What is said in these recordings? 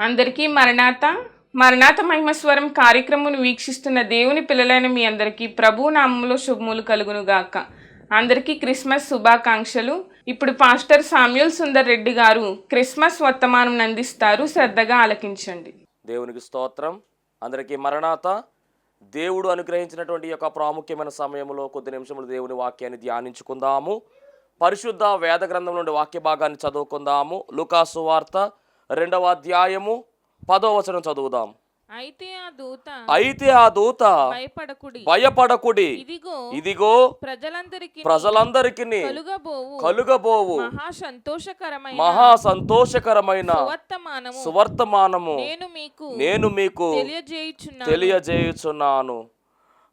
అందరికీ మరణాత మరణాత మహిమస్వరం కార్యక్రమం వీక్షిస్తున్న దేవుని పిల్లలైన మీ అందరికీ ప్రభు నామములో శుభములు కలుగును గాక. అందరికీ క్రిస్మస్ శుభాకాంక్షలు. ఇప్పుడు పాస్టర్ సామ్యూల్ సుందర్ రెడ్డి గారు క్రిస్మస్ వర్తమానం అందిస్తారు. శ్రద్ధగా ఆలకించండి. దేవునికి స్తోత్రం. అందరికీ మరణాత. దేవుడు అనుగ్రహించినటువంటి యొక్క ప్రాముఖ్యమైన సమయంలో కొద్ది నిమిషములు దేవుని వాక్యాన్ని ధ్యానించుకుందాము. పరిశుద్ధ వేద గ్రంథం నుండి వాక్య భాగాన్ని చదువుకుందాము. లూకాసు వార్త 2వ అధ్యాయము 10వ వచనం చదువుదాం. అయితే ఆ దూత భయపడకుడి, ఇదిగో ప్రజలందరికీ కలుగబోవు మహా సంతోషకరమైన సువర్తమానము నేను మీకు తెలియజేయుచున్నాను.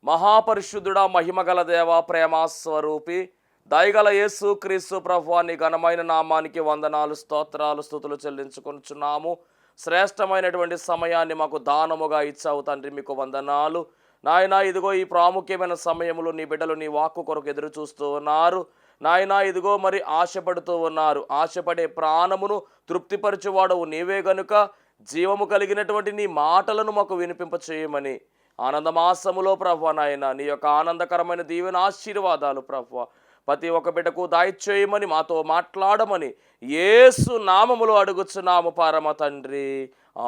మహాపరిశుద్ధుడా, మహిమగల దేవ, ప్రేమస్వరూపి, దయగల యేసు క్రీస్తు ప్రభువా, నీ ఘనమైన నామానికి వందనాలు, స్తోత్రాలు, స్తుతులు చెల్లించుకొనుచున్నాము. శ్రేష్టమైనటువంటి సమయాన్ని మాకు దానముగా ఇచ్చావు తండ్రి, మీకు వందనాలు నాయనా. ఇదిగో ఈ ప్రాముఖ్యమైన సమయంలో నీ బిడ్డలు నీ వాక్కు కొరకు ఎదురు చూస్తూ ఉన్నారు నాయనా. ఇదిగో మరి ఆశపడుతూ ఉన్నారు. ఆశపడే ప్రాణమును తృప్తిపరచువాడవు నీవే గనుక జీవము కలిగినటువంటి నీ మాటలను మాకు వినిపింప చేయమని ఆనందమాసములో ప్రభువా నాయన నీ యొక్క ఆనందకరమైన దీవెన ఆశీర్వాదాలు ప్రభువా ప్రతి ఒక్క బిడ్డకు దయచేయమని మాతో మాట్లాడమని యేసు నామములో అడుగుచున్నాము పరమ తండ్రి,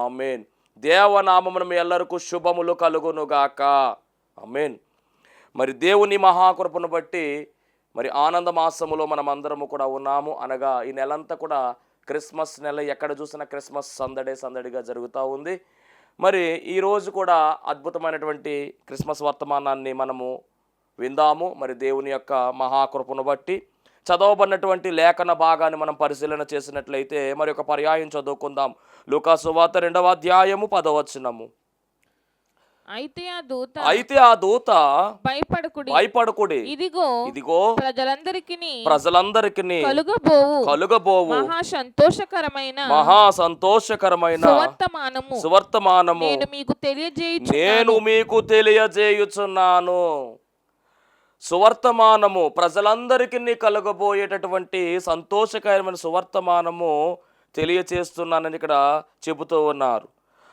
ఆమేన్. దేవనామమున మీ ఎల్లరికూ శుభములు కలుగునుగాక, ఆమేన్. మరి దేవుని మహాకృపను బట్టి మరి ఆనంద మాసములో మనం అందరము కూడా ఉన్నాము. అనగా ఈ నెలంతా కూడా క్రిస్మస్ నెల, ఎక్కడ చూసినా క్రిస్మస్ సందడిగా జరుగుతూ ఉంది. మరి ఈరోజు కూడా అద్భుతమైనటువంటి క్రిస్మస్ వర్తమానాన్ని మనము విందాము. మరి దేవుని యొక్క మహాకృపను బట్టి చదవబడినటువంటి లేఖన భాగాన్ని మనం పరిశీలన చేసినట్లయితే మరి ఒక పర్యాయం చదువుకుందాం. లూకాసు వార్త 2వ అధ్యాయము 10వ వచనము. అయితే ఆ దూత భయపడకుడి, ఇదిగో ప్రజలందరికీ కలుగబోవు మహా సంతోషకరమైన సువర్తమానము నేను మీకు తెలియజేయుచున్నాను. సువర్తమానము, ప్రజలందరికీ కలగబోయేటటువంటి సంతోషకరమైన సువర్తమానము తెలియచేస్తున్నానని ఇక్కడ చెబుతూ ఉన్నారు.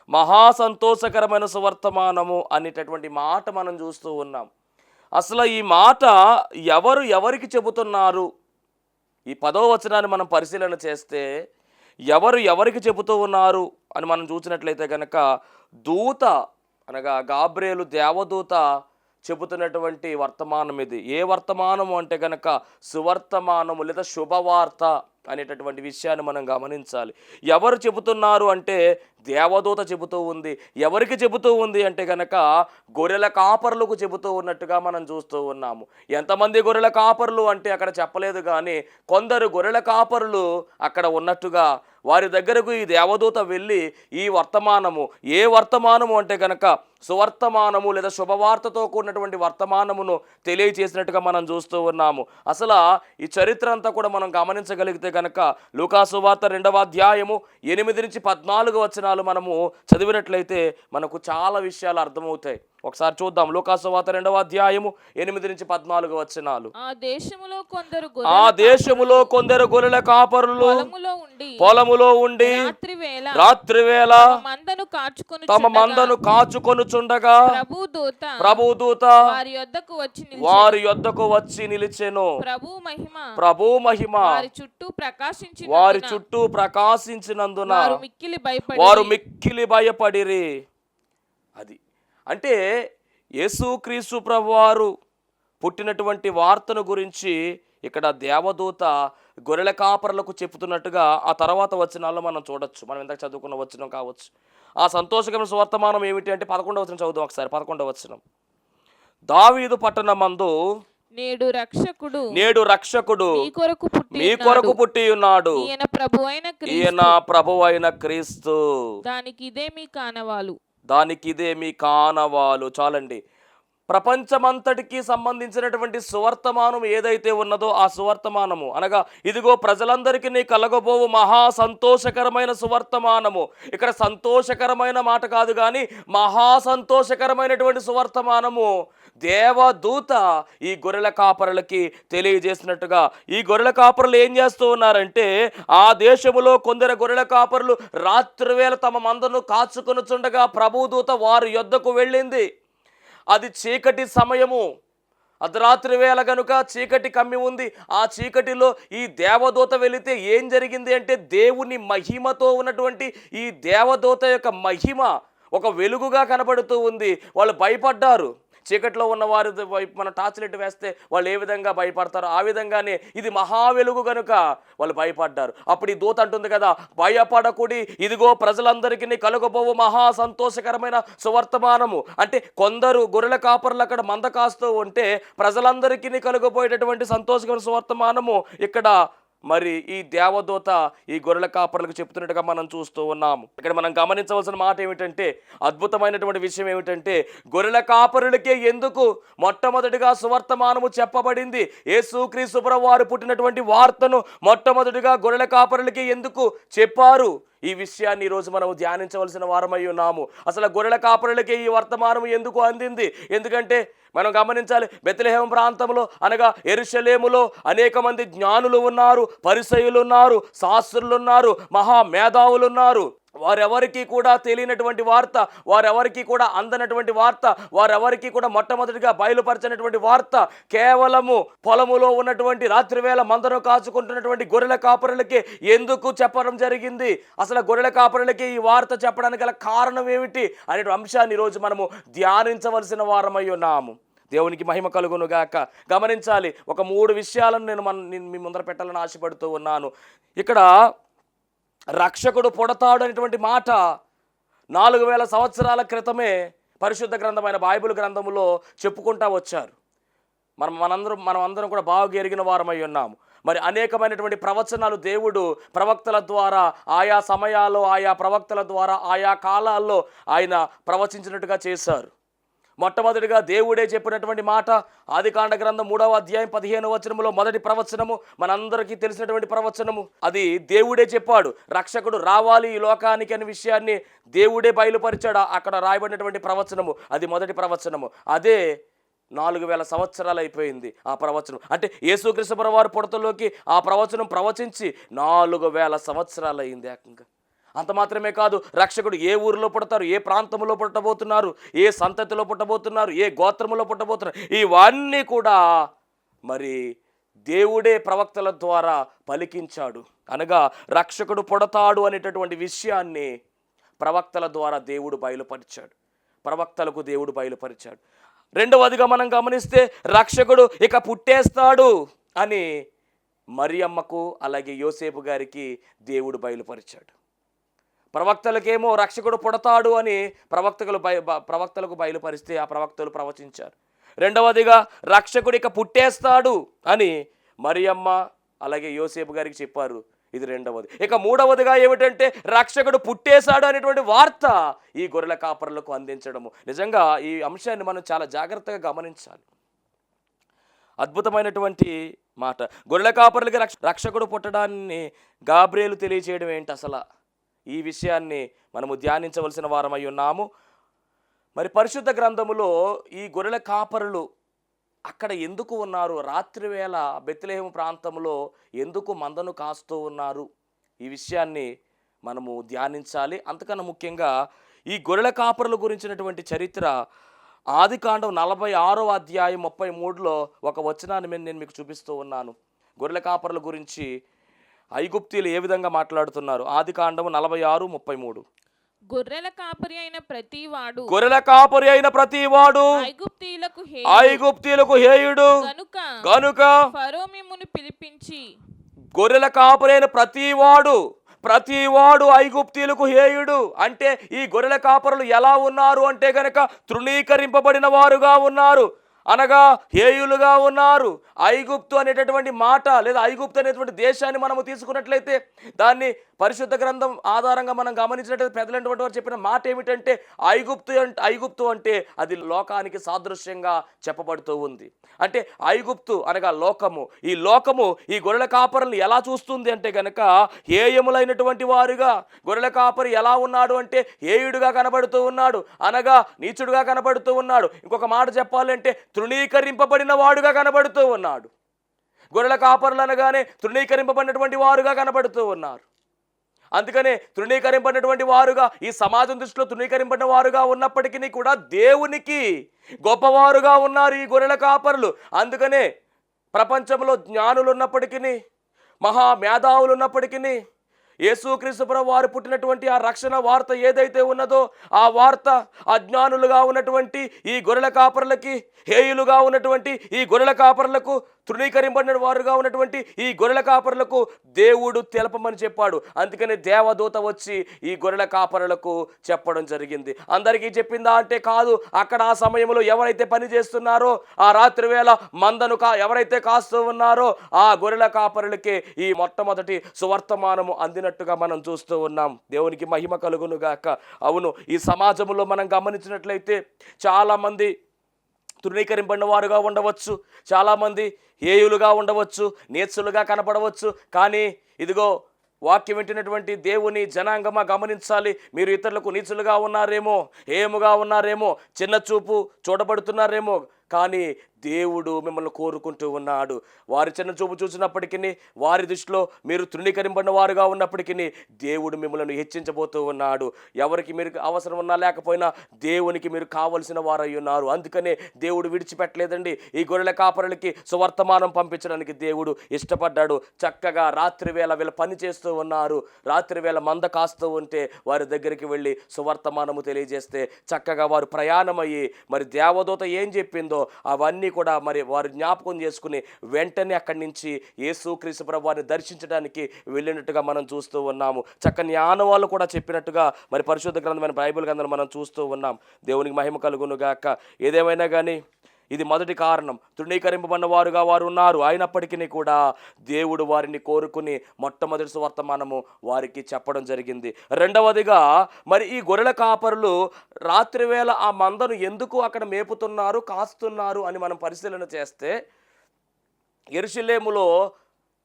మహా సంతోషకరమైన సువర్తమానము అనేటటువంటి మాట మనం చూస్తూ ఉన్నాం. అసలు ఈ మాట ఎవరికి చెబుతున్నారు? ఈ 10వ వచనాన్ని మనం పరిశీలన చేస్తే ఎవరికి చెబుతూ ఉన్నారు అని మనం చూసినట్లయితే కనుక దూత అనగా గాబ్రియేలు దేవదూత చెబుతున్నటువంటి వర్తమానం ఇది. ఏ వర్తమానము అంటే కనుక సువర్తమానము లేదా శుభవార్త అనేటటువంటి విషయాన్ని మనం గమనించాలి. ఎవరు చెబుతున్నారు అంటే దేవదూత చెబుతూ ఉంది. ఎవరికి చెబుతూ ఉంది అంటే కనుక గొర్రెల కాపరులకు చెబుతూ ఉన్నట్టుగా మనం చూస్తూ ఉన్నాము. ఎంతమంది గొర్రెల కాపరులు అంటే అక్కడ చెప్పలేదు, కానీ కొందరు గొర్రెల కాపరులు అక్కడ ఉన్నట్టుగా వారి దగ్గరకు ఈ దేవదూత వెళ్ళి ఈ వర్తమానము, ఏ వర్తమానము అంటే కనుక సువర్తమానము లేదా శుభవార్తతో కూడినటువంటి వర్తమానమును తెలియచేసినట్టుగా మనం చూస్తూ ఉన్నాము. అసలు ఈ చరిత్ర అంతా కూడా మనం గమనించగలిగితే కనుక లూకాసు వార్త 2వ అధ్యాయము 8 నుంచి 14 వచనాలు మనము చదివినట్లయితే మనకు చాలా విషయాలు అర్థమవుతాయి. ఒకసారి చూద్దాం. లూకాసు వార్త 2వ అధ్యాయము 8 నుంచి 14 వచనాలు. ఆ దేశములో కొందరు గొర్రెల కాపరులు పొలములో ఉండి రాత్రివేళ తమ మందను కాచుకొనుచుండగా ప్రభుదూత వారి యొద్దకు వచ్చి నిలిచెను. ప్రభు మహిమ వారి చుట్టూ ప్రకాశించినందున వారు మిక్కిలి భయపడిరి. అది అంటే యేసుక్రీస్తు ప్రభువారు పుట్టినటువంటి వార్తను గురించి ఇక్కడ దేవదూత గొర్రెల కాపరులకు చెప్తున్నట్టుగా ఆ తర్వాత వచనాల్లో మనం చూడొచ్చు. మనం ఇందాక చదువుకున్న వచనం కావచ్చు. ఆ సంతోషకరమైన సువర్తమానం ఏమిటి అంటే 11వ వచనం చదువుదాం ఒకసారి. 11వ వచనం. దావీదు పట్టణమందు నేడు రక్షకుడు మీ కొరకు పుట్టి ఉన్నాడు, ఈయన ప్రభువైన క్రీస్తు. దానికి ఇదే మీ కానవాలు. చాలండి. ప్రపంచమంతటికి సంబంధించినటువంటి సువర్తమానం ఏదైతే ఉన్నదో ఆ సువర్తమానము అనగా ఇదిగో ప్రజలందరికీ కలగబోవు మహా సంతోషకరమైన సువర్తమానము. ఇక్కడ సంతోషకరమైన మాట కాదు కానీ మహా సంతోషకరమైనటువంటి సువర్తమానము దేవదూత ఈ గొర్రెల కాపరులకి తెలియజేసినట్టుగా, ఈ గొర్రెల కాపరులు ఏం చేస్తూ ఉన్నారంటే, ఆ దేశములో కొందరు గొర్రెల కాపరులు రాత్రివేళ తమ మందను కాచుకొనుచుండగా ప్రభుదూత వారి యొద్దకు వెళ్ళింది. అది చీకటి సమయము, అర్ధరాత్రి వేళ గనుక చీకటి కమ్మి ఉంది. ఆ చీకటిలో ఈ దేవదూత వెళితే ఏం జరిగింది అంటే, దేవుని మహిమతో ఉన్నటువంటి ఈ దేవదూత యొక్క మహిమ ఒక వెలుగుగా కనబడుతూ ఉంది. వాళ్ళు భయపడ్డారు. చీకట్లో ఉన్న వారి వైపు మన టార్చ్ లైట్ వేస్తే వాళ్ళు ఏ విధంగా భయపడతారో ఆ విధంగానే ఇది మహా వెలుగు కనుక వాళ్ళు భయపడ్డారు. అప్పుడు ఈ దూత అంటుంది కదా, భయపడకుడి, ఇదిగో ప్రజలందరికీ కలుగబోవు మహా సంతోషకరమైన సువర్తమానము. అంటే కొందరు గొర్రెల కాపర్లు అక్కడ మంద కాస్తూ ఉంటే ప్రజలందరికీ కలుగబోయేటటువంటి సంతోషకరమైన సువర్తమానము ఇక్కడ మరి ఈ దేవదూత ఈ గొర్రెల కాపర్లకు చెప్తున్నట్టుగా మనం చూస్తూ ఉన్నాము. ఇక్కడ మనం గమనించవలసిన మాట ఏమిటంటే, అద్భుతమైనటువంటి విషయం ఏమిటంటే, గొర్రెల కాపరులకే ఎందుకు మొట్టమొదటిగా సువర్తమానము చెప్పబడింది? యేసుక్రీస్తు ప్రభువు వారు పుట్టినటువంటి వార్తను మొట్టమొదటిగా గొర్రెల కాపరులకి ఎందుకు చెప్పారు? ఈ విషయాన్ని ఈరోజు మనం ధ్యానించవలసిన వారమై ఉన్నాము. అసలు గొర్రెల కాపరులకే ఈ వర్తమానం ఎందుకు అందింది? ఎందుకంటే మనం గమనించాలి, బెత్లెహేము ప్రాంతంలో అనగా యెరూషలేములో అనేక మంది జ్ఞానులు ఉన్నారు, పరిసయ్యులు ఉన్నారు, శాస్త్రులు ఉన్నారు, మహామేధావులు ఉన్నారు. వారెవరికి కూడా తెలియనటువంటి వార్త, వారెవరికి కూడా అందనటువంటి వార్త, వారెవరికి కూడా మొట్టమొదటిగా బయలుపరచినటువంటి వార్త కేవలము పొలములో ఉన్నటువంటి రాత్రివేళ మందను కాచుకుంటున్నటువంటి గొర్రెల కాపరులకి ఎందుకు చెప్పడం జరిగింది? అసలు గొర్రెల కాపరులకి ఈ వార్త చెప్పడానికి గల కారణం ఏమిటి అనే అంశాన్ని ఈరోజు మనము ధ్యానించవలసిన వారమై ఉన్నాము. దేవునికి మహిమ కలుగును గాక. గమనించాలి, ఒక 3 విషయాలను నేను మీ ముందర పెట్టాలని ఆశపడుతూ ఉన్నాను. ఇక్కడ రక్షకుడు పుడతాడు అనేటువంటి మాట 4000 సంవత్సరాల క్రితమే పరిశుద్ధ గ్రంథమైన బైబిల్ గ్రంథములో చెప్పుకుంటా వచ్చారు. మనం అందరం కూడా బాగా ఎరిగిన వారమై ఉన్నాము. మరి అనేకమైనటువంటి ప్రవచనాలు దేవుడు ప్రవక్తల ద్వారా ఆయా సమయాల్లో ఆయా ప్రవక్తల ద్వారా ఆయా కాలాల్లో ఆయన ప్రవచించినట్టుగా చేశారు. మొట్టమొదటిగా దేవుడే చెప్పినటువంటి మాట ఆదికాండ గ్రంథం 3వ అధ్యాయం 15వ వచనములో మొదటి ప్రవచనము మనందరికీ తెలిసినటువంటి ప్రవచనము. అది దేవుడే చెప్పాడు, రక్షకుడు రావాలి ఈ లోకానికి అనే విషయాన్ని దేవుడే బయలుపరిచాడు. అక్కడ రాయబడినటువంటి ప్రవచనము అది మొదటి ప్రవచనము. అదే 4000 సంవత్సరాలు అయిపోయింది ఆ ప్రవచనం. అంటే యేసుక్రీస్తు ప్రభువు వారి పుడతలోకి ఆ ప్రవచనం ప్రవచించి 4000 సంవత్సరాలు అయింది ఏకంగా. అంత మాత్రమే కాదు, రక్షకుడు ఏ ఊరిలో పుడతారు, ఏ ప్రాంతంలో పుట్టబోతున్నారు, ఏ సంతతిలో పుట్టబోతున్నారు, ఏ గోత్రములో పుట్టబోతున్నారు, ఇవన్నీ కూడా మరి దేవుడే ప్రవక్తల ద్వారా పలికించాడు. అనగా రక్షకుడు పుడతాడు అనేటటువంటి విషయాన్ని ప్రవక్తల ద్వారా దేవుడు బయలుపరిచాడు, ప్రవక్తలకు దేవుడు బయలుపరిచాడు. రెండవదిగా మనం గమనిస్తే రక్షకుడు ఇక పుట్టేస్తాడు అని మరియమ్మకు అలాగే యోసేపు గారికి దేవుడు బయలుపరిచాడు. ప్రవక్తలకేమో రక్షకుడు పుడతాడు అని ప్రవక్తలకు బయలుపరిస్తే ఆ ప్రవక్తలు ప్రవచించారు. రెండవదిగా రక్షకుడు ఇక పుట్టేస్తాడు అని మరియమ్మ అలాగే యోసేపు గారికి చెప్పారు. ఇది రెండవది. ఇక మూడవదిగా ఏమిటంటే రక్షకుడు పుట్టేశాడు అనేటువంటి వార్త ఈ గొర్రెల కాపరులకు అందించడము. నిజంగా ఈ అంశాన్ని మనం చాలా జాగ్రత్తగా గమనించాలి. అద్భుతమైనటువంటి మాట. గొర్రెల కాపరులకి రక్షకుడు పుట్టడాన్ని గాబ్రియేలు తెలియచేయడం ఏంటి అసలు? ఈ విషయాన్ని మనము ధ్యానించవలసిన వారమై ఉన్నాము. మరి పరిశుద్ధ గ్రంథములో ఈ గొర్రెల కాపరులు అక్కడ ఎందుకు ఉన్నారు? రాత్రివేళ బెత్లెహేము ప్రాంతంలో ఎందుకు మందను కాస్తూ ఉన్నారు? ఈ విషయాన్ని మనము ధ్యానించాలి. అంతకన్నా ముఖ్యంగా ఈ గొర్రెల కాపరుల గురించినటువంటి చరిత్ర ఆదికాండం 46వ అధ్యాయం 33లో ఒక వచనాన్ని నేను మీకు చూపిస్తూ ఉన్నాను. గొర్రెల కాపరుల గురించి ఐగుప్తీయులు ఏ విధంగా మాట్లాడుతున్నారు? ఆదికాండం 46:33. గొర్రెల కాపరి అయిన ప్రతివాడు ఐగుప్తీయులకు హేయుడు గనుక ఫరో మిమ్మును పిలిపించి. గొర్రెల కాపరి అయిన ప్రతివాడు ఐగుప్తీయులకు హేయుడు అంటే ఈ గొర్రెల కాపరులు ఎలా ఉన్నారు అంటే గనక తృణీకరింపబడిన వారుగా ఉన్నారు. అనగా హేయులుగా ఉన్నారు. ఐగుప్తు అనేటటువంటి మాట లేదా ఐగుప్తు అనేటువంటి దేశాన్ని మనము తీసుకున్నట్లయితే దాన్ని పరిశుద్ధ గ్రంథం ఆధారంగా మనం గమనించినట్లయితే పెద్దలంటి వారు చెప్పిన మాట ఏమిటంటే ఐగుప్తు అంటే అది లోకానికి సాదృశ్యంగా చెప్పబడుతూ ఉంది. అంటే ఐగుప్తు అనగా లోకము. ఈ లోకము ఈ గొర్రెల కాపరులను ఎలా చూస్తుంది అంటే గనక హేయములైనటువంటి వారుగా. గొర్రెల కాపరి ఎలా ఉన్నాడు అంటే హేయుడుగా కనబడుతూ ఉన్నాడు, అనగా నీచుడుగా కనబడుతూ ఉన్నాడు. ఇంకొక మాట చెప్పాలంటే తృణీకరింపబడిన వాడుగా కనబడుతూ ఉన్నాడు. గొర్రెల కాపరులు అనగానే తృణీకరింపబడినటువంటి వారుగా కనబడుతూ ఉన్నారు. అందుకనే తృణీకరింపబడినటువంటి వారుగా, ఈ సమాజం దృష్టిలో తృణీకరింపబడిన వారుగా ఉన్నప్పటికీ కూడా దేవునికి గొప్పవారుగా ఉన్నారు ఈ గొర్రెల కాపరులు. అందుకనే ప్రపంచంలో జ్ఞానులు ఉన్నప్పటికీ, మహా మేధావులు ఉన్నప్పటికీ, యేసుక్రీస్తు ప్రభువు వారు పుట్టినటువంటి ఆ రక్షణ వార్త ఏదైతే ఉన్నదో ఆ వార్త అజ్ఞానులుగా ఉన్నటువంటి ఈ గొర్రెల కాపరులకి, హేయులుగా ఉన్నటువంటి ఈ గొర్రెల కాపరులకు, తృణీకరింపబడిన వారుగా ఉన్నటువంటి ఈ గొర్రెల కాపరులకు దేవుడు తెలపమని చెప్పాడు. అందుకని దేవదూత వచ్చి ఈ గొర్రెల కాపరులకు చెప్పడం జరిగింది. అందరికీ చెప్పిందా అంటే కాదు. అక్కడ ఆ సమయంలో ఎవరైతే పని చేస్తున్నారో, ఆ రాత్రి వేళ మందను ఎవరైతే కాస్తూ ఉన్నారో ఆ గొర్రెల కాపరులకే ఈ మొట్టమొదటి సువర్తమానము అందినట్టుగా మనం చూస్తూ ఉన్నాం. దేవునికి మహిమ కలుగును గాక. అవును, ఈ సమాజంలో మనం గమనించినట్లయితే చాలామంది తృణీకరింపబడిన వారుగా ఉండవచ్చు, చాలామంది హేయులుగా ఉండవచ్చు, నీచులుగా కనపడవచ్చు. కానీ ఇదిగో వాక్యం వింటున్నటువంటి దేవుని జనాంగమా గమనించాలి. మీరు ఇతరులకు నీచులుగా ఉన్నారేమో, హేయముగా ఉన్నారేమో, చిన్న చూపు చూడబడుతున్నారేమో, కానీ దేవుడు మిమ్మల్ని కోరుకుంటూ ఉన్నాడు. వారి చిన్న చూపు చూసినప్పటికీ, వారి దృష్టిలో మీరు తృణీకరింపబడిన వారుగా ఉన్నప్పటికీ దేవుడు మిమ్మల్ని హెచ్చించబోతూ ఉన్నాడు. ఎవరికి మీరు అవసరం ఉన్నా లేకపోయినా దేవునికి మీరు కావలసిన వారై ఉన్నారు. అందుకనే దేవుడు విడిచిపెట్టలేదండి. ఈ గొర్రెల కాపరులకి సువర్తమానం పంపించడానికి దేవుడు ఇష్టపడ్డాడు. చక్కగా రాత్రి వేళ వీళ్ళ పని చేస్తూ ఉన్నారు. రాత్రి వేళ మంద కాస్తూ ఉంటే వారి దగ్గరికి వెళ్ళి సువర్తమానము తెలియజేస్తే చక్కగా వారు ప్రయాణమయ్యి మరి దేవదూత ఏం చెప్పిందో అవన్నీ కూడా మరి వారు జ్ఞాపకం చేసుకుని వెంటనే అక్కడి నుంచి యేసుక్రీస్తు ప్రభువు వారిని దర్శించడానికి వెళ్ళినట్టుగా మనం చూస్తూ ఉన్నాము. చక్కని జ్ఞానవాళ్ళు కూడా చెప్పినట్టుగా మరి పరిశుద్ధ గ్రంథమైన బైబిల్ గ్రంథాన్ని మనం చూస్తూ ఉన్నాం. దేవునికి మహిమ కలుగును గాక. ఏదేమైనా కానీ ఇది మొదటి కారణం. తృణీకరింపబడిన వారుగా వారు ఉన్నారు. అయినప్పటికీ కూడా దేవుడు వారిని కోరుకుని మొట్టమొదటి సువర్తమానము వారికి చెప్పడం జరిగింది. రెండవదిగా మరి ఈ గొర్రెల కాపరులు రాత్రి వేళ ఆ మందను ఎందుకు అక్కడ మేపుతున్నారు, కాస్తున్నారు అని మనం పరిశీలన చేస్తే, యెరూషలేములో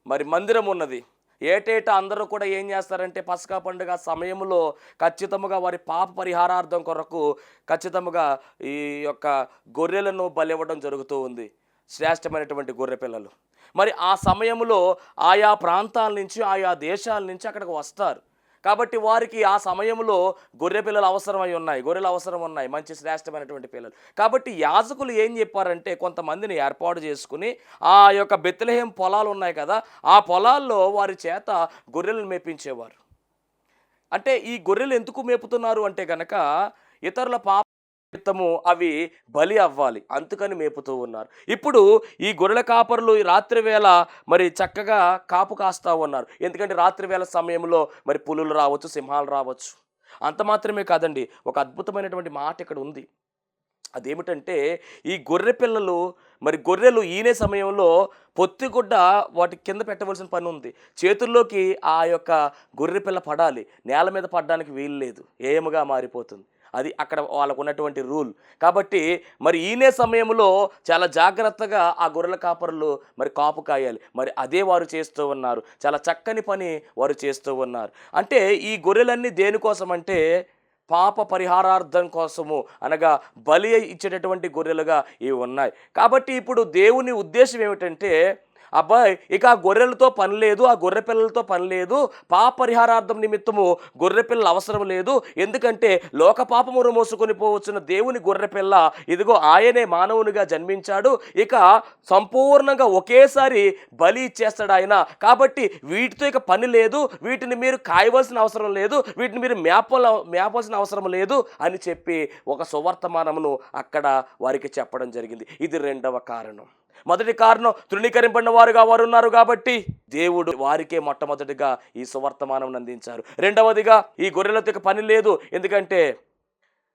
మరి మందిరం ఉన్నది. ఏటేటా అందరూ కూడా ఏం చేస్తారంటే పస్కా పండుగ సమయంలో ఖచ్చితంగా వారి పాప పరిహారార్థం కొరకు ఖచ్చితంగా ఈ యొక్క గొర్రెలను బలివ్వడం జరుగుతూ ఉంది. శ్రేష్టమైనటువంటి గొర్రె పిల్లలు మరి ఆ సమయంలో ఆయా ప్రాంతాల నుంచి, ఆయా దేశాల నుంచి అక్కడికి వస్తారు. కాబట్టి వారికి ఆ సమయంలో గొర్రె పిల్లలు అవసరమై ఉన్నాయి, గొర్రెలు అవసరం ఉన్నాయి, మంచి శ్రేష్టమైనటువంటి పిల్లలు. కాబట్టి యాజకులు ఏం చెప్పారంటే కొంతమందిని ఏర్పాటు చేసుకుని ఆ యొక్క బెత్లెహేం పొలాలు ఉన్నాయి కదా, ఆ పొలాల్లో వారి చేత గొర్రెలను మేపించేవారు. అంటే ఈ గొర్రెలు ఎందుకు మేపుతున్నారు అంటే కనుక ఇతరుల పాప నిమిత్తము అవి బలి అవ్వాలి, అందుకని మేపుతూ ఉన్నారు. ఇప్పుడు ఈ గొర్రెల కాపరులు ఈ రాత్రి వేళ మరి చక్కగా కాపు కాస్తూ ఉన్నారు. ఎందుకంటే రాత్రి వేళ సమయంలో మరి పులులు రావచ్చు, సింహాలు రావచ్చు. అంత మాత్రమే కాదండి, ఒక అద్భుతమైనటువంటి మాట ఇక్కడ ఉంది. అదేమిటంటే ఈ గొర్రె పిల్లలు మరి గొర్రెలు ఈనే సమయంలో పొత్తిగుడ్డ వాటి కింద పెట్టవలసిన పని ఉంది. చేతుల్లోకి ఆ యొక్క గొర్రె పిల్ల పడాలి, నేల మీద పడడానికి వీలు లేదు, ఏయముగా మారిపోతుంది. అది అక్కడ వాళ్ళకు ఉన్నటువంటి రూల్. కాబట్టి మరి ఈనే సమయంలో చాలా జాగ్రత్తగా ఆ గొర్రెల కాపరులు మరి కాపు కాయాలి. మరి అదే వారు చేస్తూ ఉన్నారు. చాలా చక్కని పని వారు చేస్తూ ఉన్నారు. అంటే ఈ గొర్రెలన్నీ దేనికోసం అంటే పాప పరిహారార్థం కోసము, అనగా బలి ఇచ్చేటటువంటి గొర్రెలుగా ఇవి ఉన్నాయి. కాబట్టి ఇప్పుడు దేవుని ఉద్దేశం ఏమిటంటే, అబ్బాయి ఇక ఆ గొర్రెలతో పని లేదు, ఆ గొర్రె పిల్లలతో పని లేదు, పాప పరిహారార్థం నిమిత్తము గొర్రె పిల్లలు అవసరం లేదు. ఎందుకంటే లోక పాపమును మోసుకొని పోవచ్చున్న దేవుని గొర్రె పిల్ల ఇదిగో ఆయనే మానవునిగా జన్మించాడు. ఇక సంపూర్ణంగా ఒకేసారి బలి ఇచ్చేస్తాడు ఆయన. కాబట్టి వీటితో ఇక పని లేదు, వీటిని మీరు కాయవలసిన అవసరం లేదు, వీటిని మీరు మేపవలసిన అవసరం లేదు అని చెప్పి ఒక సువర్తమానమును అక్కడ వారికి చెప్పడం జరిగింది. ఇది రెండవ కారణం. మొదటి కారణం తృణీకరింపడిన వారుగా వారు ఉన్నారు కాబట్టి దేవుడు వారికే మొట్టమొదటిగా ఈ సువర్తమానం అందించారు. రెండవదిగా ఈ గొర్రెలతో పని లేదు, ఎందుకంటే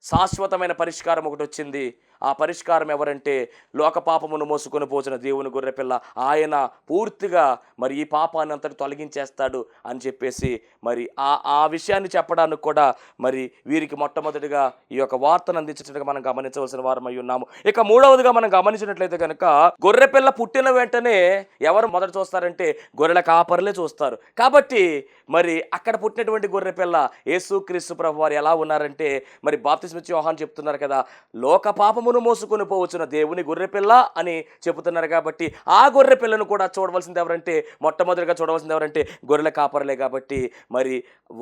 శాశ్వతమైన పరిష్కారం ఒకటి వచ్చింది. ఆ పరిష్కారం ఎవరంటే లోక పాపమును మోసుకొని పోచిన దేవుని గొర్రెపిల్ల. ఆయన పూర్తిగా మరి ఈ పాపాన్ని అంతటి తొలగించేస్తాడు అని చెప్పేసి మరి ఆ విషయాన్ని చెప్పడానికి కూడా మరి వీరికి మొట్టమొదటిగా ఈ యొక్క వార్తను అందించినట్టుగా మనం గమనించవలసిన వారమై ఉన్నాము. ఇక మూడవదిగా మనం గమనించినట్లయితే కనుక గొర్రెపిల్ల పుట్టిన వెంటనే ఎవరు మొదట చూస్తారంటే గొర్రెల కాపరులే చూస్తారు. కాబట్టి మరి అక్కడ పుట్టినటువంటి గొర్రెపిల్ల యేసుక్రీస్తు ప్రభువారు ఎలా ఉన్నారంటే మరి బాప్తిస్మిచ్చి యోహాను చెప్తున్నారు కదా, లోక పాపమును మోసుకొని పోవచ్చున దేవుని గొర్రెపిల్ల అని చెబుతున్నారు. కాబట్టి ఆ గొర్రెపిల్లను కూడా చూడవలసింది ఎవరంటే మొట్టమొదటిగా చూడవలసింది ఎవరంటే గొర్రెల కాపరులే. కాబట్టి మరి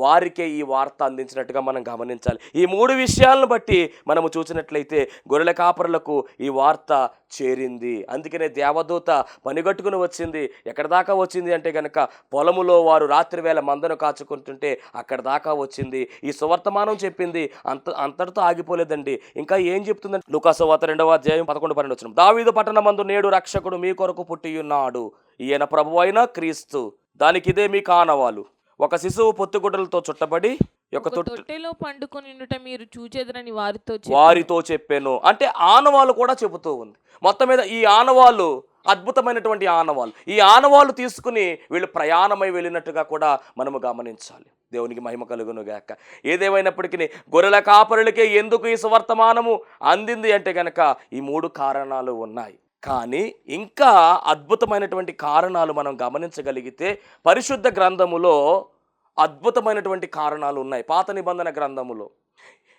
వారికే ఈ వార్త అందించినట్టుగా మనం గమనించాలి. ఈ మూడు విషయాలను బట్టి మనము చూసినట్లయితే గొర్రెల కాపరులకు ఈ వార్త చేరింది. అందుకనే దేవదూత పనిగట్టుకుని వచ్చింది. ఎక్కడ దాకా వచ్చింది అంటే కనుక పొలములో వారు రాత్రి వేళ మందను కాచుకుంటుంటే అక్కడ దాకా వచ్చింది. ఈ సువర్తమానం చెప్పింది. అంతటితో ఆగిపోలేదండి. ఇంకా ఏం చెప్తుందంటే లూకా సువార్త 2వ అధ్యాయం 11-12 వచనం. దావీదు పట్టణమందు నేడు రక్షకుడు మీ కొరకు పుట్టియున్నాడు, ఈయన ప్రభువైన క్రీస్తు. దానికి ఇదే మీ కానవాలు. ఒక శిశువు పొత్తుగుడ్డలతో చుట్టబడి ఒక తొట్టెలో పండుకొని మీరు చూచెదరని వారితో చెప్పాను. అంటే ఆనవాళ్ళు కూడా చెబుతూ ఉంది. మొత్తం మీద ఈ ఆనవాళ్ళు అద్భుతమైనటువంటి ఆనవాళ్ళు. ఈ ఆనవాళ్ళు తీసుకుని వీళ్ళు ప్రయాణమై వెళ్ళినట్టుగా కూడా మనము గమనించాలి. దేవునికి మహిమ కలుగును గాక. ఏదేమైనప్పటికీ గొర్రెల కాపరులకే ఎందుకు ఈ సువర్తమానము అందింది అంటే కనుక ఈ 3 కారణాలు ఉన్నాయి. కానీ ఇంకా అద్భుతమైనటువంటి కారణాలు మనం గమనించగలిగితే పరిశుద్ధ గ్రంథములో అద్భుతమైనటువంటి కారణాలు ఉన్నాయి. పాత నిబంధన గ్రంథములో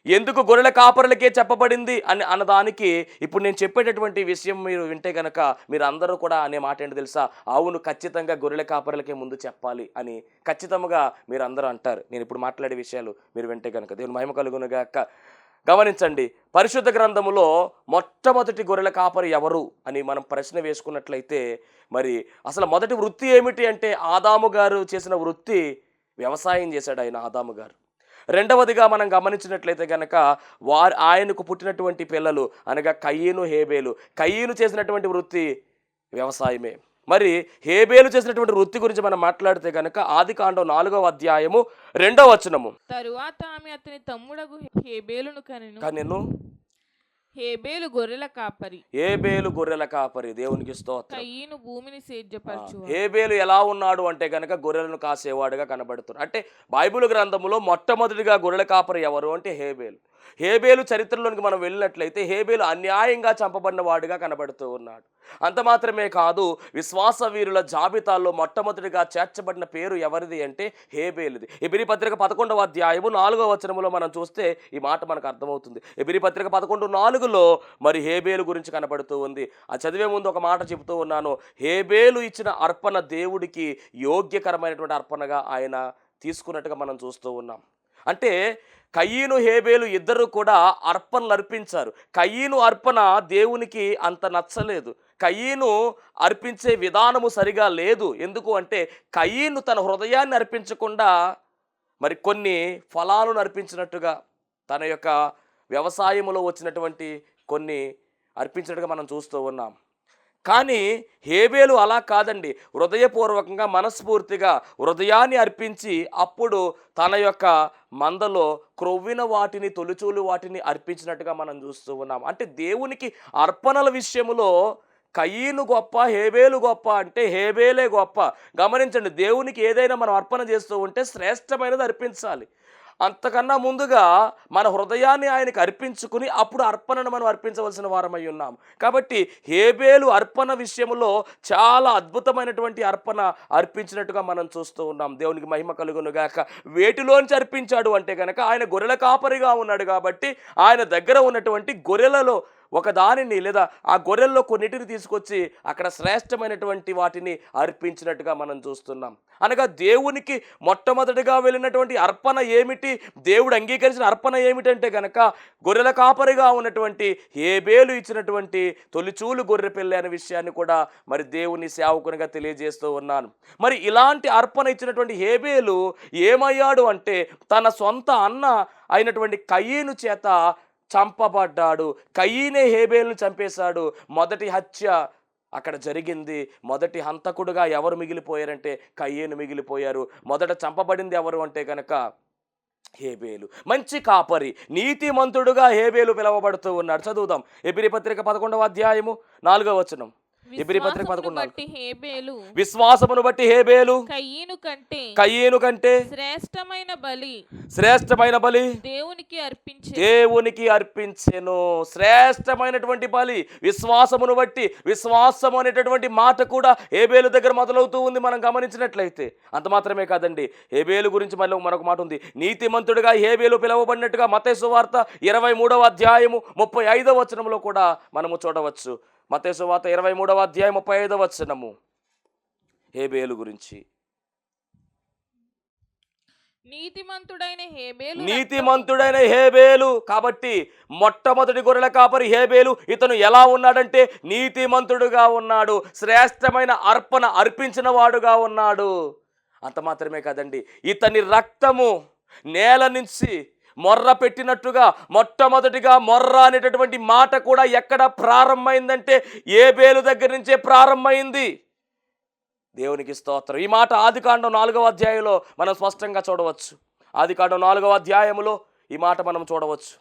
ఎందుకు గొర్రెల కాపరులకే చెప్పబడింది అన్నదానికి ఇప్పుడు నేను చెప్పేటటువంటి విషయం మీరు వింటే కనుక మీరు అందరూ కూడా అనే మాట ఏంటి తెలుసా? అవును, ఖచ్చితంగా గొర్రెల కాపరులకే ముందు చెప్పాలి అని ఖచ్చితంగా మీరు అందరూ అంటారు. నేను ఇప్పుడు మాట్లాడే విషయాలు మీరు వింటే కనుక దేవుని మహిమ కలుగునుగాక. గమనించండి, పరిశుద్ధ గ్రంథములో మొట్టమొదటి గొర్రెల కాపరి ఎవరు అని మనం ప్రశ్న వేసుకున్నట్లయితే మరి అసలు మొదటి వృత్తి ఏమిటి అంటే ఆదాము గారు చేసిన వృత్తి వ్యవసాయం చేశాడు ఆయన ఆదాము గారు. రెండవదిగా మనం గమనించినట్లయితే కనుక ఆయనకు పుట్టినటువంటి పిల్లలు అనగా కయ్యను హేబేలు. కయ్యను చేసినటువంటి వృత్తి వ్యవసాయమే. మరి హేబేలు చేసినటువంటి వృత్తి గురించి మనం మాట్లాడితే కనుక ఆదికాండం 4వ అధ్యాయము 2వ వచనము. తరువాత ఆమె అతని తమ్ముడగు హేబేలును కనెను. హేబేలు గొర్రెల కాపరి. దేవునికి స్తోత్రం. కయ్యను భూమిని సేద్యపరచువాడు. హేబేలు ఎలా ఉన్నాడు అంటే కనుక గొర్రెలను కాసేవాడుగా కనబడుతున్నాడు. అంటే బైబిల్ గ్రంథములో మొట్టమొదటిగా గొర్రెల కాపరి ఎవరు అంటే హేబేలు. హేబేలు చరిత్రలోనికి మనం వెళ్ళినట్లయితే హేబేలు అన్యాయంగా చంపబడిన వాడిగా కనబడుతూ ఉన్నాడు. అంత మాత్రమే కాదు, విశ్వాస వీరుల జాబితాల్లో మొట్టమొదటిగా చేర్చబడిన పేరు ఎవరిది అంటే హేబేలుది. ఎబిరీ పత్రిక 11వ అధ్యాయము 4వ వచనములో మనం చూస్తే ఈ మాట మనకు అర్థమవుతుంది. ఎబిరీ పత్రిక 11:4లో మరి హేబేలు గురించి కనబడుతూ ఉంది. ఆ చదివే ముందు ఒక మాట చెబుతూ ఉన్నాను. హేబేలు ఇచ్చిన అర్పణ దేవుడికి యోగ్యకరమైనటువంటి అర్పణగా ఆయన తీసుకున్నట్టుగా మనం చూస్తూ ఉన్నాం. అంటే కయ్యను హేబేలు ఇద్దరు కూడా అర్పణలు అర్పించారు. కయ్యను అర్పణ దేవునికి అంత నచ్చలేదు. కయ్యను అర్పించే విధానము సరిగా లేదు. ఎందుకు అంటే కయ్యను తన హృదయాన్ని అర్పించకుండా మరి కొన్ని ఫలాలను అర్పించినట్టుగా తన యొక్క వ్యవసాయములో వచ్చినటువంటి కొన్ని అర్పించినట్టుగా మనం చూస్తూ ఉన్నాం. కానీ హేబేలు అలా కాదండి. హృదయపూర్వకంగా మనస్ఫూర్తిగా హృదయాన్ని అర్పించి అప్పుడు తన యొక్క మందలో క్రొవ్విన వాటిని తొలిచూలు వాటిని అర్పించినట్టుగా మనం చూస్తూ ఉన్నాం. అంటే దేవునికి అర్పణల విషయంలో కయ్యను గొప్ప, హేబేలు గొప్ప అంటే హేబేలే గొప్ప. గమనించండి, దేవునికి ఏదైనా మనం అర్పణ చేస్తూ ఉంటే శ్రేష్టమైనది అర్పించాలి. అంతకన్నా ముందుగా మన హృదయాన్ని ఆయనకు అర్పించుకుని అప్పుడు అర్పణను మనం అర్పించవలసిన వారమై ఉన్నాం. కాబట్టి హేబేలు అర్పణ విషయంలో చాలా అద్భుతమైనటువంటి అర్పణ అర్పించినట్టుగా మనం చూస్తూ ఉన్నాం. దేవునికి మహిమ కలుగునుగాక. వేటిలోంచి అర్పించాడు అంటే కనుక ఆయన గొర్రెల కాపరిగా ఉన్నాడు కాబట్టి ఆయన దగ్గర ఉన్నటువంటి గొర్రెలలో ఒక దానిని లేదా ఆ గొర్రెల్లో కొన్నిటిని తీసుకొచ్చి అక్కడ శ్రేష్టమైనటువంటి వాటిని అర్పించినట్టుగా మనం చూస్తున్నాం. అనగా దేవునికి మొట్టమొదటిగా వెళ్ళినటువంటి అర్పణ ఏమిటి, దేవుడు అంగీకరించిన అర్పణ ఏమిటంటే కనుక గొర్రెల కాపరిగా ఉన్నటువంటి హేబేలు ఇచ్చినటువంటి తొలిచూలు గొర్రె పిల్ల అనే విషయాన్ని కూడా మరి దేవుని సేవకునిగా తెలియజేస్తూ ఉన్నాను. మరి ఇలాంటి అర్పణ ఇచ్చినటువంటి హేబేలు ఏమయ్యాడు అంటే తన సొంత అన్న అయినటువంటి కయ్యను చేత చంపబడ్డాడు. కయ్యనే హేబేలును చంపేశాడు. మొదటి హత్య అక్కడ జరిగింది. మొదటి హంతకుడుగా ఎవరు మిగిలిపోయారంటే కయ్యేను మిగిలిపోయారు. మొదట చంపబడింది ఎవరు అంటే కనుక హేబేలు మంచి కాపరి, నీతిమంతుడుగా హేబేలు పిలువబడుతూ ఉన్నాడు. చదువుదాం ఎబ్రీ పత్రిక 11వ అధ్యాయము 4వ వచనం. ఎబ్రీ పత్రిక 11:4. విశ్వాసమును బట్టి హేబేలు కయీను కంటే శ్రేష్టమైన బలి దేవునికి అర్పించెను. శ్రేష్టమైనటువంటి బలి విశ్వాసమును బట్టి. విశ్వాసము అనేటటువంటి మాట కూడా హేబేలు దగ్గర మొదలవుతూ ఉంది మనం గమనించినట్లయితే. అంత మాత్రమే కాదండి, హేబేలు గురించి మళ్ళీ మరొక మాట ఉంది. నీతిమంతుడిగా హేబేలు పిలువబడినట్టుగా మత్తయి సువార్త 23వ అధ్యాయము 35వ వచనంలో కూడా మనము చూడవచ్చు. మత్తయి సువార్త 23వ అధ్యాయం 35వ వచనము హేబేలు గురించి. నీతిమంతుడైన హేబేలు. కాబట్టి మొట్టమొదటి గొర్రెల కాపరి హేబేలు. ఇతను ఎలా ఉన్నాడంటే నీతిమంతుడుగా ఉన్నాడు, శ్రేష్టమైన అర్పణ అర్పించిన వాడుగా ఉన్నాడు. అంత మాత్రమే కాదండి, ఇతని రక్తము నేల నుంచి మొర్ర పెట్టినట్టుగా మొట్టమొదటిగా మొర్ర అనేటటువంటి మాట కూడా ఎక్కడ ప్రారంభమైందంటే హేబేలు దగ్గర నుంచే ప్రారంభమైంది. దేవునికి స్తోత్రం. ఈ మాట ఆదికాండం 4వ అధ్యాయంలో మనం స్పష్టంగా చూడవచ్చు. ఆదికాండం 4వ అధ్యాయంలో ఈ మాట మనం చూడవచ్చు.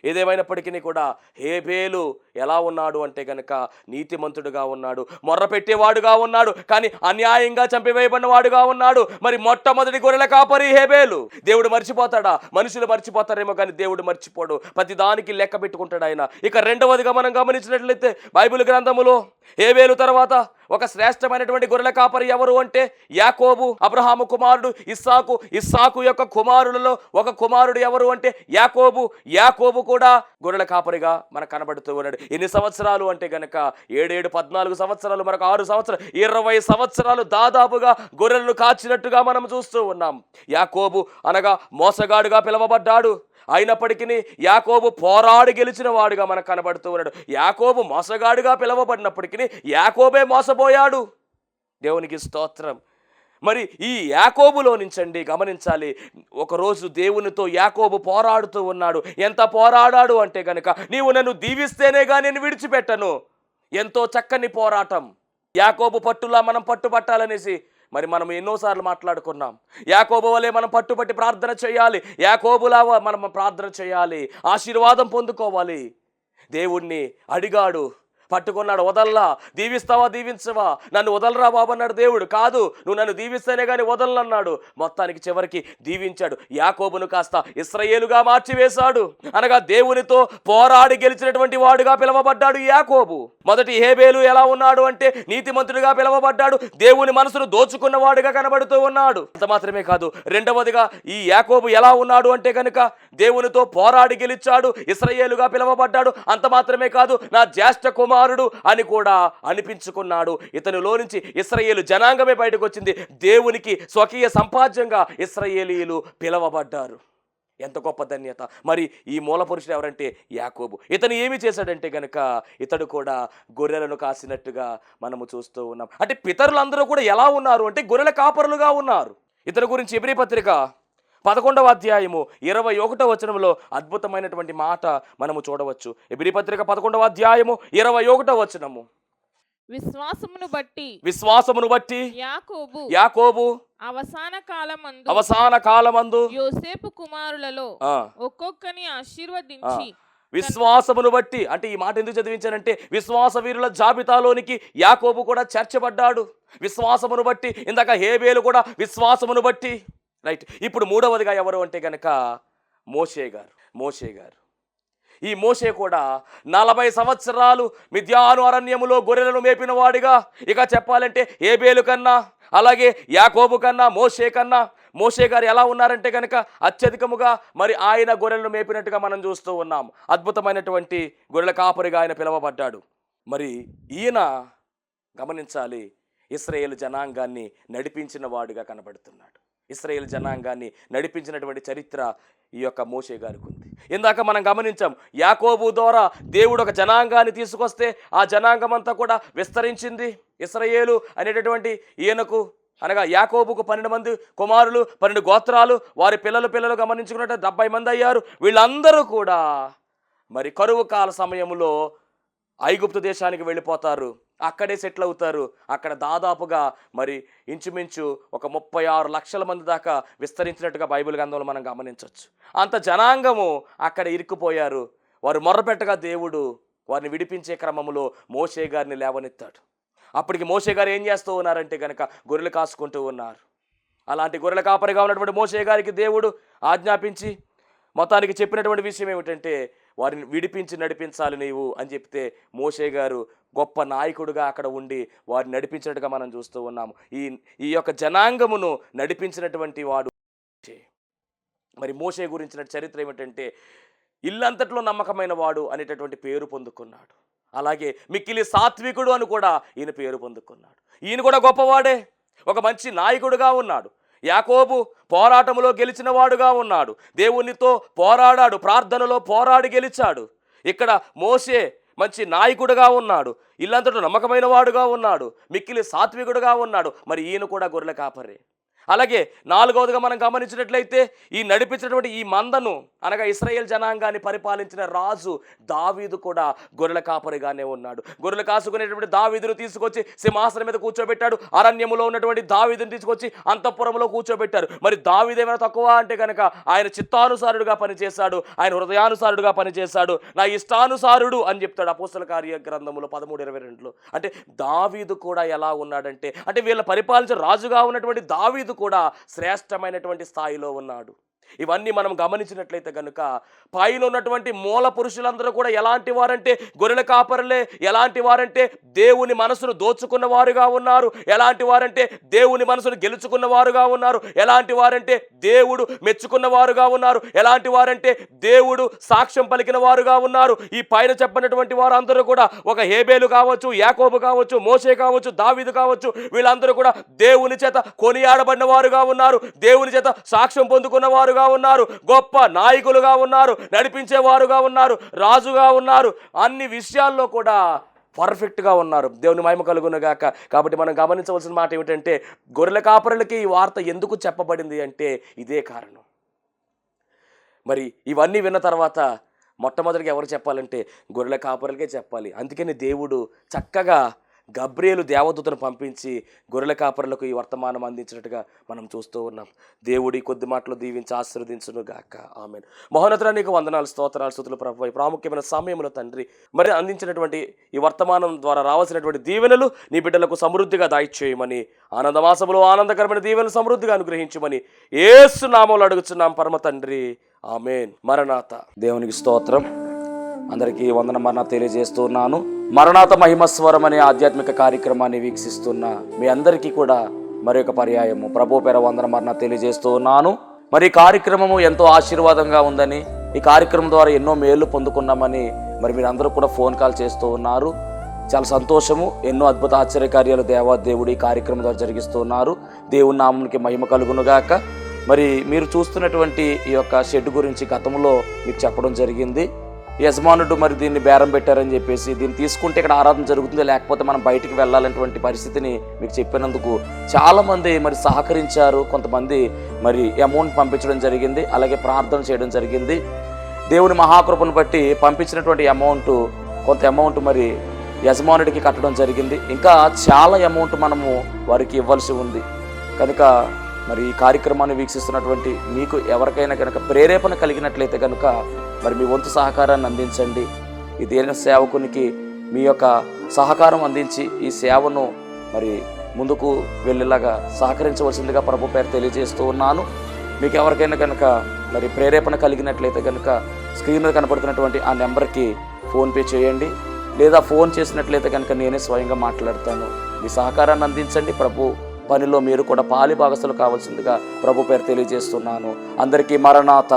ఏదేమైనప్పటికీ కూడా హేబేలు ఎలా ఉన్నాడు అంటే కనుక నీతిమంతుడుగా ఉన్నాడు, మొర్ర పెట్టేవాడుగా ఉన్నాడు, కానీ అన్యాయంగా చంపివేయబడిన వాడుగా ఉన్నాడు. మరి మొట్టమొదటి గొర్రెల కాపరి హేబేలు. దేవుడు మర్చిపోతాడా? మనుషులు మర్చిపోతారేమో కానీ దేవుడు మర్చిపోడు. ప్రతి దానికి లెక్క పెట్టుకుంటాడు ఆయన. ఇక రెండవదిగా మనం గమనించినట్లయితే బైబిల్ గ్రంథములో హేబేలు తర్వాత ఒక శ్రేష్టమైనటువంటి గొర్రెల కాపరి ఎవరు అంటే యాకోబు, అబ్రహాము కుమారుడు ఇస్సాకు. ఇస్సాకు యొక్క కుమారులలో ఒక కుమారుడు ఎవరు అంటే యాకోబు. యాకోబు కూడా గొర్రెల కాపరిగా మనకు కనబడుతూ ఉన్నాడు. ఎన్ని సంవత్సరాలు అంటే గనక 7 14 సంవత్సరాలు, మరొక 6 సంవత్సరాలు, 20 సంవత్సరాలు దాదాపుగా గొర్రెలను కాచినట్టుగా మనం చూస్తూ ఉన్నాం. యాకోబు అనగా మోసగాడుగా పిలువబడ్డాడు. అయినప్పటికీ యాకోబు పోరాడి గెలిచిన వాడుగా మనకు కనబడుతూ ఉన్నాడు. యాకోబు మోసగాడుగా పిలువబడినప్పటికీ యాకోబే మోసపోయాడు. దేవునికి స్తోత్రం. మరి ఈ యాకోబులో నుంచండి గమనించాలి, ఒకరోజు దేవునితో యాకోబు పోరాడుతూ ఉన్నాడు. ఎంత పోరాడాడు అంటే కనుక, నీవు నన్ను దీవిస్తేనే కానీ నేను విడిచిపెట్టను. ఎంతో చక్కని పోరాటం. యాకోబు పట్టులా మనం పట్టుపట్టాలనేసి మరి మనం ఎన్నోసార్లు మాట్లాడుకున్నాం. యాకోబు వలె మనం పట్టుబట్టి ప్రార్థన చేయాలి. యాకోబులా మనం ప్రార్థన చేయాలి, ఆశీర్వాదం పొందుకోవాలి. దేవుణ్ణి అడిగాడు, పట్టుకున్నాడు. వదల్లా, దీవిస్తావా దీవించవా, నన్ను వదలరా బాబు అన్నాడు దేవుడు. కాదు, నువ్వు నన్ను దీవిస్తేనే కానీ వదలనన్నాడు. మొత్తానికి చివరికి దీవించాడు. యాకోబును కాస్త ఇశ్రాయేలుగా మార్చివేశాడు. అనగా దేవునితో పోరాడి గెలిచినటువంటి వాడుగా పిలువబడ్డాడు యాకోబు. మొదటి హేబేలు ఎలా ఉన్నాడు అంటే నీతిమంతుడిగా పిలువబడ్డాడు, దేవుని మనసును దోచుకున్న వాడుగా కనబడుతూ ఉన్నాడు. అంత మాత్రమే కాదు, రెండవదిగా ఈ యాకోబు ఎలా ఉన్నాడు అంటే కనుక దేవునితో పోరాడి గెలిచాడు, ఇశ్రాయేలుగా పిలువబడ్డాడు. అంత మాత్రమే కాదు, నా జ్యేష్ఠ కుమారుడు అని కూడా అనిపించుకున్నాడు. ఇతనిలో నుంచి ఇశ్రాయేలు జనాంగమే బయటకు వచ్చింది. దేవునికి స్వకీయ సంపాద్యంగా ఇశ్రాయేలీయులు పిలువబడ్డారు. ఎంత గొప్ప ధన్యత. మరి ఈ మూల పురుషుడు ఎవరంటే యాకోబు. ఇతను ఏమి చేశాడంటే గనక ఇతడు కూడా గొర్రెలను కాసినట్టుగా మనము చూస్తూ ఉన్నాం. అంటే పితరులందరూ కూడా ఎలా ఉన్నారు అంటే గొర్రెల కాపరులుగా ఉన్నారు. ఇతని గురించి ఎబ్రీ పత్రిక 11వ అధ్యాయము 21వ వచనంలో అద్భుతమైనటువంటి మాట మనము చూడవచ్చు. ఎబ్రీ పత్రిక 11వ అధ్యాయము 21వ వచనము. విశ్వాసమును బట్టి యాకోబు అవసాన కాలమందు యోసేపు కుమారులలో ఒక్కొక్కని ఆశీర్వదించి. విశ్వాసమును బట్టి అంటే ఈ మాట ఎందుకు చదివించానంటే విశ్వాస వీరుల జాబితాలోనికి యాకోబు కూడా చేర్చబడ్డాడు. విశ్వాసమును బట్టి. ఇందాక హేబేలు కూడా విశ్వాసమును బట్టి. రైట్. ఇప్పుడు మూడవదిగా ఎవరు అంటే కనుక మోషే గారు. ఈ మోషే కూడా 40 సంవత్సరాలు మిద్యాను అరణ్యములో గొర్రెలను మేపిన వాడిగా, ఇక చెప్పాలంటే హేబేలు కన్నా అలాగే యాకోబు కన్నా మోషే గారు ఎలా ఉన్నారంటే కనుక అత్యధికముగా మరి ఆయన గొర్రెలను మేపినట్టుగా మనం చూస్తూ ఉన్నాం. అద్భుతమైనటువంటి గొర్రెల కాపరిగా ఆయన పిలువబడ్డాడు. మరి ఈయన గమనించాలి, ఇశ్రాయేలు జనాంగాన్ని నడిపించిన వాడిగా కనబడుతున్నాడు. ఇశ్రాయేలు జనాంగాన్ని నడిపించినటువంటి చరిత్ర ఈ యొక్క మోషే గారికి ఉంది. ఇందాక మనం గమనించాం, యాకోబు ద్వారా దేవుడు ఒక జనాంగాన్ని తీసుకొస్తే ఆ జనాంగం అంతా కూడా విస్తరించింది. ఇశ్రాయేలు అనేటటువంటి ఈయనకు అనగా యాకోబుకు 12 మంది కుమారులు, 12 గోత్రాలు, వారి పిల్లలు గమనించుకున్నట్టు 70 మంది అయ్యారు. వీళ్ళందరూ కూడా మరి కరువు కాల సమయంలో ఐగుప్తు దేశానికి వెళ్ళిపోతారు. అక్కడే సెటిల్ అవుతారు. అక్కడ దాదాపుగా మరి ఇంచుమించు ఒక 36 లక్షల మంది దాకా విస్తరించినట్టుగా బైబిల్ గ్రంథంలో మనం గమనించవచ్చు. అంత జనాంగము అక్కడ ఇరుక్కుపోయారు. వారు మొర్రపెట్టగా దేవుడు వారిని విడిపించే క్రమంలో మోషే గారిని లేవనెత్తాడు. అప్పటికి మోషే గారు ఏం చేస్తూ ఉన్నారంటే కనుక గొర్రెలు కాసుకుంటూ ఉన్నారు. అలాంటి గొర్రెల కాపరిగా ఉన్నటువంటి మోషే గారికి దేవుడు ఆజ్ఞాపించి మొత్తానికి చెప్పినటువంటి విషయం ఏమిటంటే వారిని విడిపించి నడిపించాలి నీవు అని చెప్తే మోషే గారు గొప్ప నాయకుడిగా అక్కడ ఉండి వారిని నడిపించినట్టుగా మనం చూస్తూ ఉన్నాము. ఈ యొక్క జనాంగమును నడిపించినటువంటి వాడు. మరి మోషే గురించిన చరిత్ర ఏమిటంటే ఇల్లంతట్లో నమ్మకమైన వాడు అనేటటువంటి పేరు పొందుకున్నాడు. అలాగే మిక్కిలి సాత్వికుడు అని కూడా ఈయన పేరు పొందుకున్నాడు. ఈయన కూడా గొప్పవాడే, ఒక మంచి నాయకుడుగా ఉన్నాడు. యాకోబు పోరాటంలో గెలిచిన వాడుగా ఉన్నాడు. దేవునితో పోరాడాడు, ప్రార్థనలో పోరాడి గెలిచాడు. ఇక్కడ మోషే మంచి నాయకుడుగా ఉన్నాడు, ఇల్లంతటా నమ్మకమైన వాడుగా ఉన్నాడు, మిక్కిలి సాత్వికుడుగా ఉన్నాడు. మరి ఈయన కూడా గొర్రెల కాపరే. అలాగే నాలుగవదిగా మనం గమనించినట్లయితే ఈ నడిపించినటువంటి ఈ మందను అనగా ఇశ్రాయేల్ జనాంగాన్ని పరిపాలించిన రాజు దావీదు కూడా గొర్రెల కాపరిగానే ఉన్నాడు. గొర్రెలు కాసుకునేటువంటి దావీదును తీసుకొచ్చి సింహాసనం మీద కూర్చోబెట్టాడు. అరణ్యములో ఉన్నటువంటి దావీదుని తీసుకొచ్చి అంతఃపురంలో కూర్చోబెట్టారు. మరి దావీదు ఏమైనా తక్కువ అంటే కనుక ఆయన చిత్తానుసారుడుగా పనిచేశాడు, ఆయన హృదయానుసారుడుగా పనిచేశాడు. నా ఇష్టానుసారుడు అని చెప్తాడు అపోస్తల కార్య గ్రంథములో 13:22. అంటే దావీదు కూడా ఎలా ఉన్నాడంటే అంటే వీళ్ళ పరిపాలించిన రాజుగా ఉన్నటువంటి దావీదు కూడా శ్రేష్టమైనటువంటి స్థాయిలో ఉన్నాడు. ఇవన్నీ మనం గమనించినట్లయితే కనుక పైన ఉన్నటువంటి మూల పురుషులందరూ కూడా ఎలాంటి వారంటే గొర్రెల కాపరులే. ఎలాంటి వారంటే దేవుని మనసును దోచుకున్న వారుగా ఉన్నారు. ఎలాంటి వారంటే దేవుని మనసును గెలుచుకున్న వారుగా ఉన్నారు. ఎలాంటి వారంటే దేవుడు మెచ్చుకున్న వారుగా ఉన్నారు. ఎలాంటి వారంటే దేవుడు సాక్ష్యం పలికిన వారుగా ఉన్నారు. ఈ పైన చెప్పినటువంటి వారు అందరూ కూడా ఒక హేబేలు కావచ్చు, యాకోబు కావచ్చు, మోషే కావచ్చు, దావీదు కావచ్చు, వీళ్ళందరూ కూడా దేవుని చేత కొనియాడబడిన వారుగా ఉన్నారు. దేవుని చేత సాక్ష్యం పొందుకున్న వారుగా ఉన్నారు. గొప్ప నాయకులుగా ఉన్నారు, నడిపించేవారుగా ఉన్నారు, రాజుగా ఉన్నారు. అన్ని విషయాల్లో కూడా పర్ఫెక్ట్గా ఉన్నారు. దేవుని మహిమ కలుగునుగాక. కాబట్టి మనం గమనించవలసిన మాట ఏమిటంటే గొర్రెల కాపరులకి ఈ వార్త ఎందుకు చెప్పబడింది అంటే ఇదే కారణం. మరి ఇవన్నీ విన్న తర్వాత మొట్టమొదటిగా ఎవరు చెప్పాలంటే గొర్రెల కాపరులకే చెప్పాలి. అందుకని దేవుడు చక్కగా గబ్రియేలు దేవదూతను పంపించి గొర్రెల కాపరులకు ఈ వర్తమానం అందించినట్టుగా మనం చూస్తూ ఉన్నాం. దేవుడి కొద్ది మాటలు దీవించి ఆశీర్వదించును గాక. ఆమేన్. మహోన్నతుడా నీకు వందనాలు, స్తోత్రాలు, స్తుతులు ప్రభువా. ప్రాముఖ్యమైన సమయంలో తండ్రి మరి అందించినటువంటి ఈ వర్తమానం ద్వారా రావాల్సినటువంటి దీవెనలు నీ బిడ్డలకు సమృద్ధిగా దాయిచేయమని, ఆనందమాసములో ఆనందకరమైన దీవెనలు సమృద్ధిగా అనుగ్రహించమని యేసు నామములో అడుగుచున్నాం పరమ తండ్రి. ఆమేన్. మరణాత. దేవునికి స్తోత్రం. అందరికీ వందన మరణాత తెలియజేస్తున్నాను. మరణాత మహిమస్వరం అనే ఆధ్యాత్మిక కార్యక్రమాన్ని వీక్షిస్తున్న మీ అందరికీ కూడా మరొక పర్యాయము ప్రభు పేర వందన మరణాత తెలియజేస్తూ ఉన్నాను. మరి ఈ కార్యక్రమము ఎంతో ఆశీర్వాదంగా ఉందని, ఈ కార్యక్రమం ద్వారా ఎన్నో మేలు పొందుకున్నామని మరి మీరందరూ కూడా ఫోన్ కాల్ చేస్తూ ఉన్నారు. చాలా సంతోషము. ఎన్నో అద్భుత ఆశ్చర్యకార్యాలు దేవాదేవుడు ఈ కార్యక్రమం ద్వారా జరిగిస్తూ ఉన్నారు. దేవుని నామమునికి మహిమ కలుగునుగాక. మరి మీరు చూస్తున్నటువంటి ఈ యొక్క షెడ్ గురించి గతంలో మీకు చెప్పడం జరిగింది. యజమానుడు మరి దీన్ని బేరం పెట్టారని చెప్పేసి దీన్ని తీసుకుంటే ఇక్కడ ఆరాధన జరుగుతుంది, లేకపోతే మనం బయటికి వెళ్ళాలనేటువంటి పరిస్థితిని మీకు చెప్పినందుకు చాలామంది మరి సహకరించారు. కొంతమంది మరి అమౌంట్ పంపించడం జరిగింది, అలాగే ప్రార్థన చేయడం జరిగింది. దేవుని మహాకృపను బట్టి పంపించినటువంటి కొంత అమౌంట్ మరి యజమానుడికి కట్టడం జరిగింది. ఇంకా చాలా అమౌంట్ మనము వారికి ఇవ్వాల్సి ఉంది. కనుక మరి ఈ కార్యక్రమాన్ని వీక్షిస్తున్నటువంటి మీకు ఎవరికైనా కనుక ప్రేరేపణ కలిగినట్లయితే కనుక మరి మీ వంతు సహకారాన్ని అందించండి. ఈ దేన సేవకునికి మీ యొక్క సహకారం అందించి ఈ సేవను మరి ముందుకు వెళ్ళేలాగా సహకరించవలసిందిగా ప్రభు పేరు తెలియజేస్తూ ఉన్నాను. మీకు ఎవరికైనా కనుక మరి ప్రేరేపణ కలిగినట్లయితే కనుక స్క్రీన్ మీద కనపడుతున్నటువంటి ఆ నెంబర్కి ఫోన్పే చేయండి, లేదా ఫోన్ చేసినట్లయితే కనుక నేనే స్వయంగా మాట్లాడతాను. మీ సహకారాన్ని అందించండి. ప్రభు పనిలో మీరు కూడా పాలి భాగస్తులు కావాల్సిందిగా ప్రభు పేరు తెలియజేస్తున్నాను. అందరికీ మరణాత.